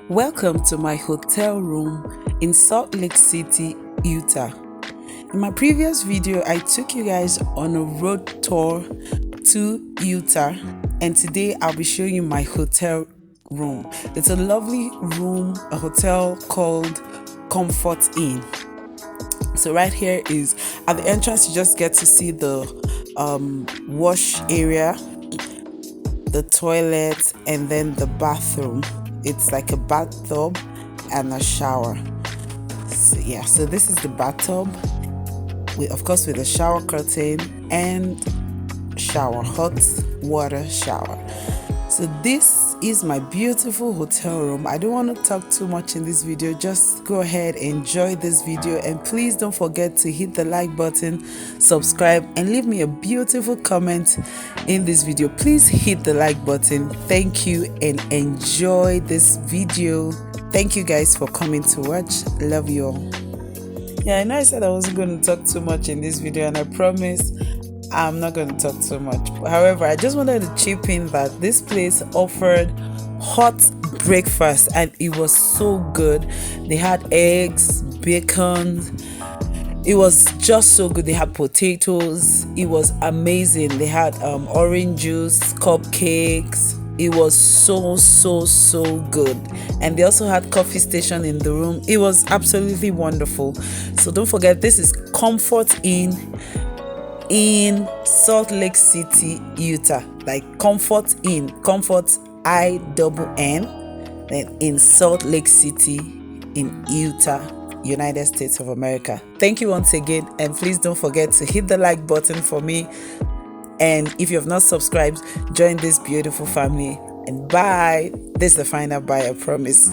Welcome to my hotel room in Salt Lake City, Utah. In my previous video, I took you guys on a road tour to Utah, and today I'll be showing you my hotel room. It's a lovely room, a hotel called Comfort Inn. So right here is at the entrance, you just get to see the wash area, the toilet, and then the bathroom. It's like a bathtub and a shower. So this is the bathtub with, of course, with a shower curtain and shower, hot water shower. So this is my beautiful hotel room. I don't want to talk too much in this video. Just go ahead, enjoy this video, and please don't forget to hit the like button, subscribe, and leave me a beautiful comment in this video. Please hit the like button. Thank you, and enjoy this video. Thank you guys for coming to watch. Love you all. Yeah, I know I said I wasn't going to talk too much in this video, and I promise I'm not going to talk too much. However, I just wanted to chip in that this place offered hot breakfast and it was so good. They had eggs, bacon. It was just so good. They had potatoes. It was amazing. They had orange juice, cupcakes. It was so good. And they also had coffee station in the room. It was absolutely wonderful. So don't forget, this is Comfort Inn in Salt Lake City, Utah. Like Comfort Inn, Comfort INN, then in Salt Lake City in Utah, United States of America. Thank you once again, and please don't forget to hit the like button for me. And if you have not subscribed, join this beautiful family. And bye. This is the final bye, I promise.